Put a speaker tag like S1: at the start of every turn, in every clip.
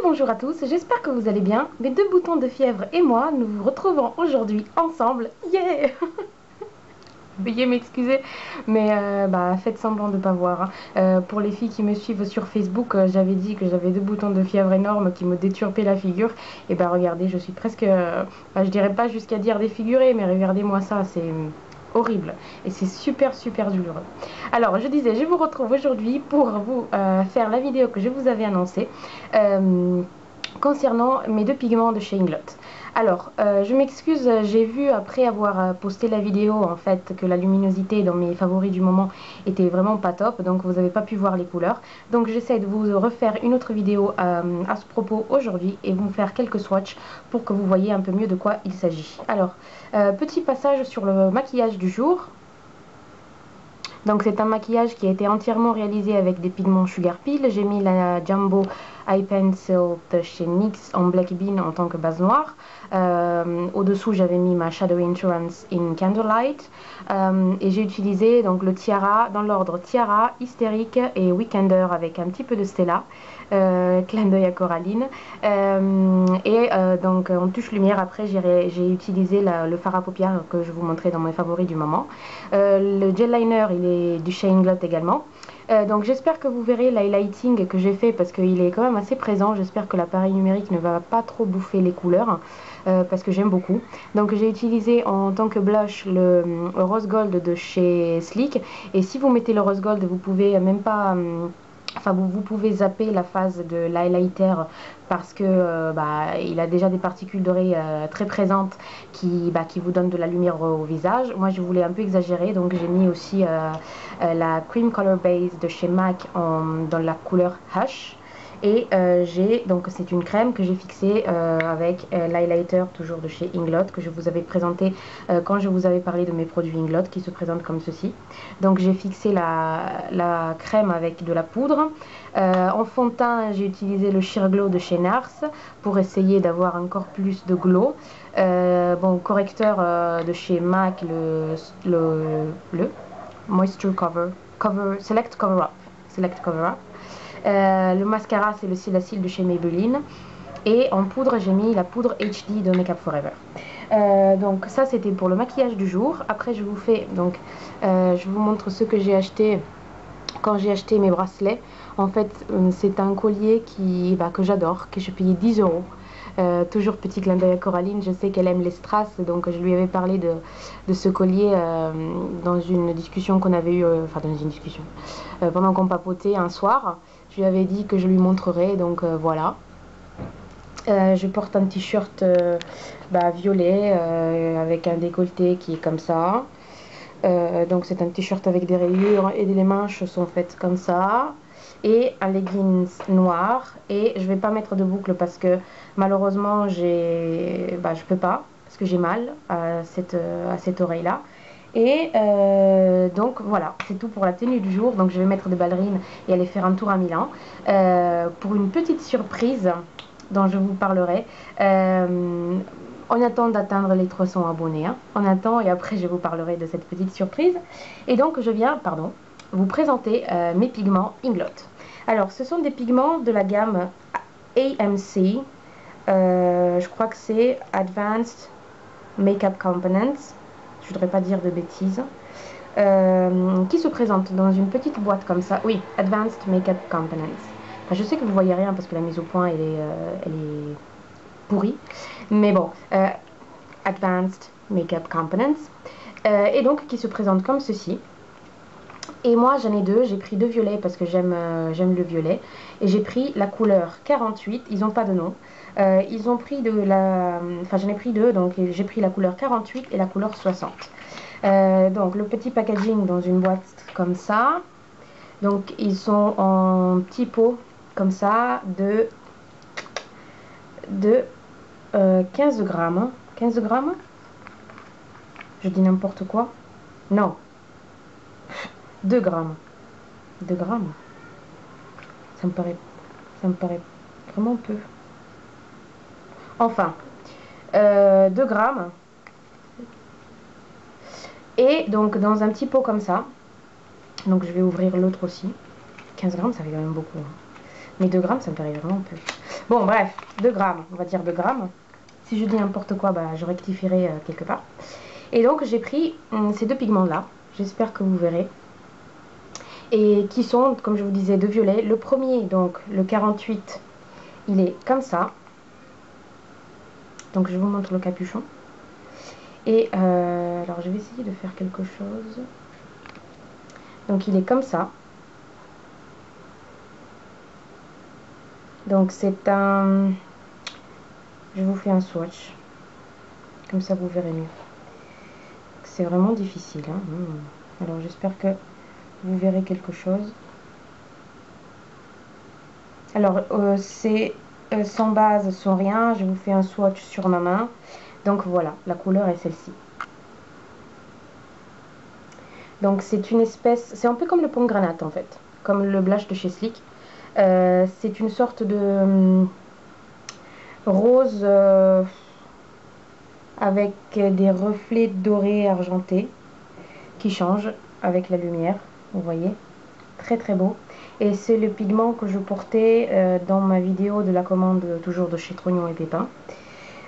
S1: Bonjour à tous, j'espère que vous allez bien. Mes deux boutons de fièvre et moi, nous vous retrouvons aujourd'hui ensemble. Yeah. Veuillez m'excuser, mais faites semblant de ne pas voir. Pour les filles qui me suivent sur Facebook, j'avais dit que j'avais deux boutons de fièvre énormes qui me déturpaient la figure. Et regardez, je suis presque, je dirais pas jusqu'à dire défigurée, mais regardez-moi ça, c'est horrible et c'est super douloureux. Alors je disais, je vous retrouve aujourd'hui pour vous faire la vidéo que je vous avais annoncée concernant mes deux pigments de chez Inglot. Alors, je m'excuse, j'ai vu après avoir posté la vidéo en fait que la luminosité dans mes favoris du moment était vraiment pas top, donc vous n'avez pas pu voir les couleurs. Donc j'essaie de vous refaire une autre vidéo à ce propos aujourd'hui et vous faire quelques swatchs pour que vous voyez un peu mieux de quoi il s'agit. Alors, petit passage sur le maquillage du jour. Donc c'est un maquillage qui a été entièrement réalisé avec des pigments Sugar Peel. J'ai mis la Jumbo Eye Pencil de chez NYX en Black Bean en tant que base noire. Au-dessous j'avais mis ma Shadow Insurance in Candlelight. Et j'ai utilisé donc le Tiara dans l'ordre Tiara, Hystérique et Weekender avec un petit peu de Stella. Clin d'œil à Coraline. Donc en touche lumière, après j'ai utilisé le fard à paupières que je vous montrais dans mes favoris du moment. Le gel liner, il est du chez Inglot également. Donc j'espère que vous verrez l'highlighting que j'ai fait parce qu'il est quand même assez présent. J'espère que l'appareil numérique ne va pas trop bouffer les couleurs parce que j'aime beaucoup. Donc j'ai utilisé en tant que blush le rose gold de chez Sleek. Et si vous mettez le rose gold, vous pouvez même pas... Enfin, vous pouvez zapper la phase de l'highlighter parce que il a déjà des particules dorées très présentes qui vous donnent de la lumière au visage. Moi, je voulais un peu exagérer, donc j'ai mis aussi la Cream Color Base de chez MAC dans la couleur Hush. Et donc c'est une crème que j'ai fixée avec l'highlighter toujours de chez Inglot que je vous avais présenté quand je vous avais parlé de mes produits Inglot qui se présentent comme ceci. Donc j'ai fixé la crème avec de la poudre. En fond de teint, j'ai utilisé le Sheer Glow de chez NARS pour essayer d'avoir encore plus de glow. Correcteur de chez MAC, le Moisture Select Cover Up. Le mascara, c'est le Cils de chez Maybelline. Et en poudre, j'ai mis la poudre HD de Make Up Forever. Donc ça, c'était pour le maquillage du jour. Après, je vous montre ce que j'ai acheté quand j'ai acheté mes bracelets. En fait, c'est un collier que j'adore, que j'ai payé 10 €. Toujours petit clin d'œil à Coraline, je sais qu'elle aime les strass, donc je lui avais parlé de ce collier dans une discussion qu'on avait eue, pendant qu'on papotait un soir. Je lui avais dit que je lui montrerais, donc voilà. Je porte un t-shirt violet avec un décolleté qui est comme ça. Donc c'est un t-shirt avec des rayures et les manches sont faites comme ça. Et un leggings noir. Et je vais pas mettre de boucle parce que malheureusement je peux pas parce que j'ai mal à cette oreille là. Et donc voilà, c'est tout pour la tenue du jour. Donc je vais mettre des ballerines et aller faire un tour à Milan pour une petite surprise dont je vous parlerai. On attend d'atteindre les 300 abonnés. On attend et après je vous parlerai de cette petite surprise. Et donc je viens, vous présenter mes pigments Inglot. Alors ce sont des pigments de la gamme AMC. Je crois que c'est Advanced Makeup Components. Je voudrais pas dire de bêtises. Qui se présente dans une petite boîte comme ça. Oui, Advanced Makeup Components. Enfin, je sais que vous voyez rien parce que la mise au point elle est pourrie. Mais bon, Advanced Makeup Components. Et donc qui se présente comme ceci. Et moi j'en ai deux, j'ai pris deux violets parce que j'aime le violet. Et j'ai pris la couleur 48, ils n'ont pas de nom. Ils ont pris j'en ai pris deux, donc j'ai pris la couleur 48 et la couleur 60. Donc le petit packaging dans une boîte comme ça. Donc ils sont en petits pots comme ça de 15 grammes. 15 grammes? Je dis n'importe quoi. Non. 2 grammes. 2 grammes. Ça me paraît vraiment peu. Enfin, 2 grammes. Et donc dans un petit pot comme ça. Donc je vais ouvrir l'autre aussi. 15 grammes, ça fait quand même beaucoup. Mais 2 grammes, ça me paraît vraiment peu. Bon, bref, 2 grammes, on va dire 2 grammes. Si je dis n'importe quoi, bah, je rectifierai quelque part. Et donc, j'ai pris ces 2 pigments-là. J'espère que vous verrez. Et qui sont, comme je vous disais, de violet. Le premier, donc le 48, il est comme ça. Donc, je vous montre le capuchon. Et alors, je vais essayer de faire quelque chose. Donc, il est comme ça. Donc, c'est un... Je vous fais un swatch. Comme ça, vous verrez mieux. C'est vraiment difficile. Hein. Alors, j'espère que vous verrez quelque chose. Alors, c'est sans base, sans rien. Je vous fais un swatch sur ma main. Donc, voilà, la couleur est celle-ci. Donc, c'est une espèce... C'est un peu comme le pomegranate, en fait. Comme le blush de chez Sleek. C'est une sorte de rose avec des reflets dorés argentés qui changent avec la lumière. Vous voyez, très très beau. Et c'est le pigment que je portais dans ma vidéo de la commande toujours de chez Trognon et Pépin.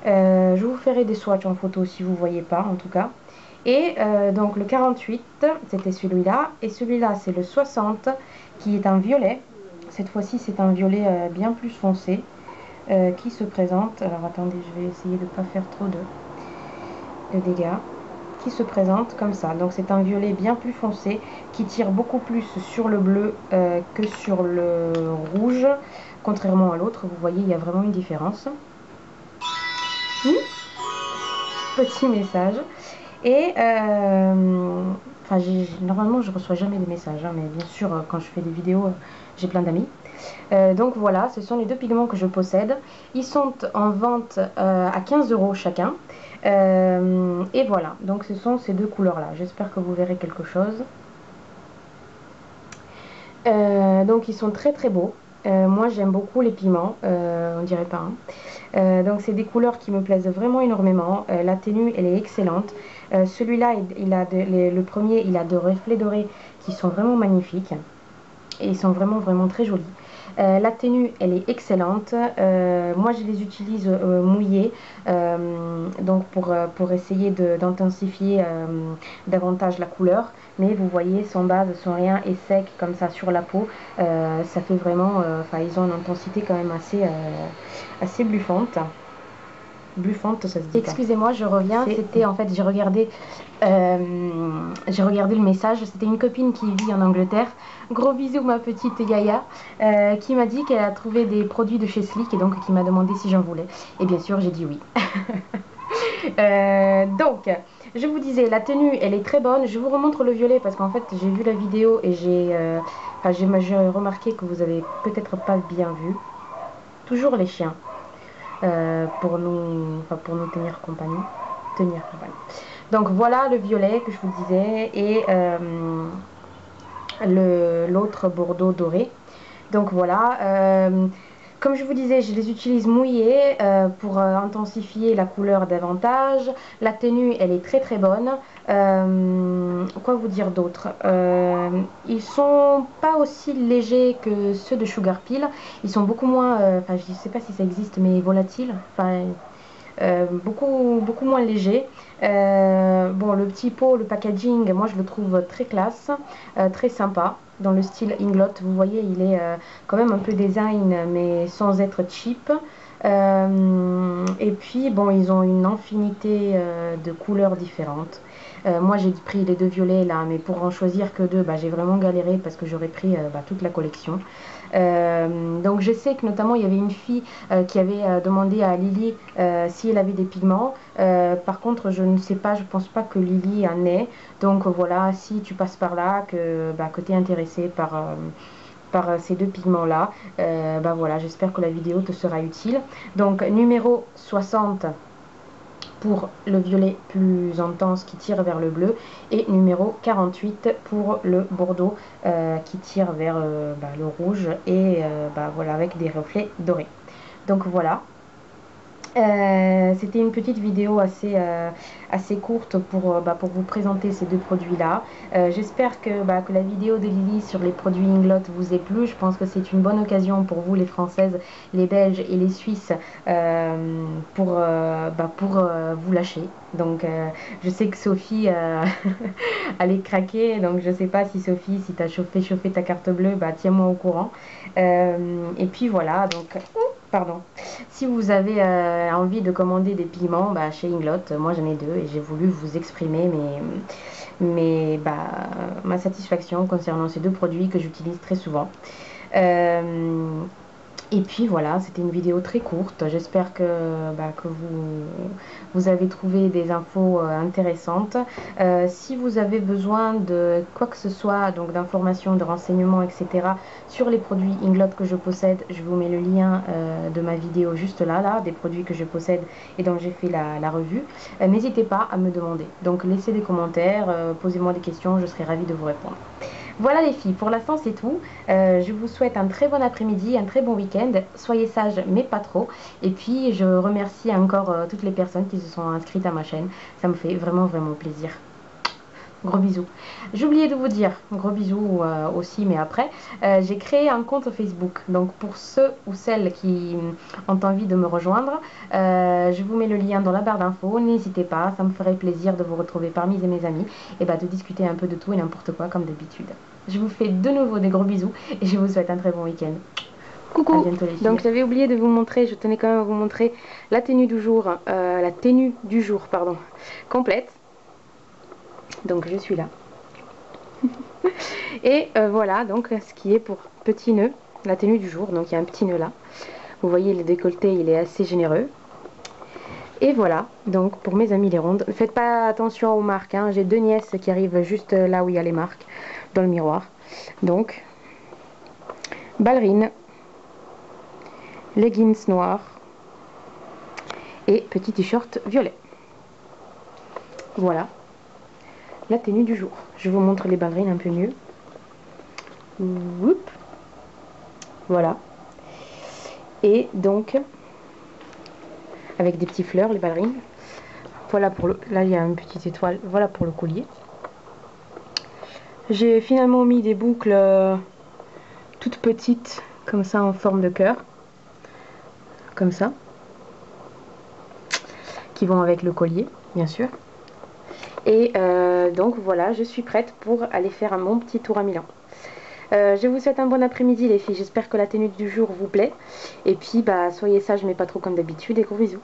S1: Je vous ferai des swatchs en photo si vous ne voyez pas en tout cas. Et donc le 48 c'était celui-là, et celui-là c'est le 60 qui est un violet. Cette fois-ci c'est un violet bien plus foncé qui se présente. Alors attendez, je vais essayer de ne pas faire trop de dégâts. Qui se présente comme ça. Donc c'est un violet bien plus foncé qui tire beaucoup plus sur le bleu que sur le rouge, contrairement à l'autre. Vous voyez, il y a vraiment une différence. Petit message. Et enfin, normalement je reçois jamais des messages, hein, mais bien sûr quand je fais des vidéos j'ai plein d'amis. Donc voilà, ce sont les 2 pigments que je possède. Ils sont en vente à 15 € chacun. Et voilà, donc ce sont ces 2 couleurs là. J'espère que vous verrez quelque chose. Donc ils sont très très beaux. Moi j'aime beaucoup les pigments, on dirait pas. Hein. Donc c'est des couleurs qui me plaisent vraiment énormément. La tenue elle est excellente. Celui-là, le premier, il a de reflets dorés qui sont vraiment magnifiques. Et ils sont vraiment très jolis. La tenue elle est excellente. Moi je les utilise mouillés, donc pour essayer d'intensifier davantage la couleur. Mais vous voyez, sans base, sans rien, et sec comme ça sur la peau, ça fait vraiment, enfin ils ont une intensité quand même assez bluffante. Bluffante, ça se dit. Excusez-moi, je reviens. C'était en fait, j'ai regardé le message. C'était une copine qui vit en Angleterre. Gros bisous, ma petite Yaya, qui m'a dit qu'elle a trouvé des produits de chez Sleek et donc qui m'a demandé si j'en voulais. Et bien sûr, j'ai dit oui. Donc, je vous disais, la tenue, elle est très bonne. Je vous remontre le violet parce qu'en fait, j'ai vu la vidéo et j'ai remarqué que vous avez peut-être pas bien vu. Toujours les chiens. Pour nous tenir compagnie. Donc voilà le violet que je vous disais et l'autre bordeaux doré. Donc voilà, comme je vous disais, je les utilise mouillés pour intensifier la couleur davantage. La tenue, elle est très bonne. Quoi vous dire d'autre? Ils sont pas aussi légers que ceux de Sugar Peel. Ils sont beaucoup moins, enfin je sais pas si ça existe, mais volatiles. Enfin, beaucoup moins léger. Bon, le petit pot, le packaging, moi je le trouve très classe, très sympa, dans le style Inglot. Vous voyez, il est quand même un peu design, mais sans être cheap. Et puis, bon, ils ont une infinité de couleurs différentes. Moi j'ai pris les 2 violets là, mais pour en choisir que 2, bah, j'ai vraiment galéré parce que j'aurais pris toute la collection. Donc je sais que notamment il y avait une fille qui avait demandé à Lily si elle avait des pigments. Par contre je ne sais pas, je pense pas que Lily en ait. Donc voilà, si tu passes par là, que tu es intéressé par ces 2 pigments là, bah voilà, j'espère que la vidéo te sera utile. Donc numéro 60 pour le violet plus intense qui tire vers le bleu, et numéro 48 pour le bordeaux qui tire vers le rouge et voilà, avec des reflets dorés. Donc voilà, C'était une petite vidéo assez courte pour vous présenter ces deux produits-là. J'espère que la vidéo de Lily sur les produits Inglot vous ait plu. Je pense que c'est une bonne occasion pour vous, les Françaises, les Belges et les Suisses, pour vous lâcher. Donc, je sais que Sophie allait craquer. Donc, je sais pas si Sophie, si tu as chauffé ta carte bleue, tiens-moi au courant. Et puis voilà, donc... Pardon. Si vous avez envie de commander des pigments chez Inglot, moi j'en ai deux et j'ai voulu vous exprimer ma satisfaction concernant ces deux produits que j'utilise très souvent. Et puis voilà, c'était une vidéo très courte. J'espère que vous avez trouvé des infos intéressantes. Si vous avez besoin de quoi que ce soit, donc d'informations, de renseignements, etc. sur les produits Inglot que je possède, je vous mets le lien de ma vidéo juste là, des produits que je possède et dont j'ai fait la revue. N'hésitez pas à me demander. Donc laissez des commentaires, posez-moi des questions, je serai ravie de vous répondre. Voilà les filles, pour l'instant c'est tout. Je vous souhaite un très bon après-midi, un très bon week-end. Soyez sages mais pas trop. Et puis je remercie encore toutes les personnes qui se sont inscrites à ma chaîne. Ça me fait vraiment plaisir. Gros bisous. J'ai oublié de vous dire, gros bisous aussi, mais après, j'ai créé un compte Facebook. Donc pour ceux ou celles qui ont envie de me rejoindre, je vous mets le lien dans la barre d'infos. N'hésitez pas, ça me ferait plaisir de vous retrouver parmi mes amis et de discuter un peu de tout et n'importe quoi comme d'habitude. Je vous fais de nouveau des gros bisous et je vous souhaite un très bon week-end. Coucou. À bientôt les filles. Donc j'avais oublié de vous montrer, je tenais quand même à vous montrer la tenue du jour, complète. Donc je suis là. Et voilà donc ce qui est pour petit nœud, la tenue du jour. Donc il y a un petit nœud là. Vous voyez le décolleté, il est assez généreux. Et voilà, donc pour mes amis les rondes. Faites pas attention aux marques, hein. J'ai deux nièces qui arrivent juste là où il y a les marques, dans le miroir. Donc, ballerine, leggings noirs et petit t-shirt violet. Voilà la tenue du jour. Je vous montre les ballerines un peu mieux. Oup. Voilà. Et donc, avec des petites fleurs, les ballerines. Voilà pour le... Là, il y a une petite étoile. Voilà pour le collier. J'ai finalement mis des boucles toutes petites, comme ça, en forme de cœur. Comme ça. Qui vont avec le collier, bien sûr. Et donc voilà, je suis prête pour aller faire mon petit tour à Milan. Je vous souhaite un bon après-midi les filles, j'espère que la tenue du jour vous plaît. Et puis soyez sages mais pas trop comme d'habitude et gros bisous.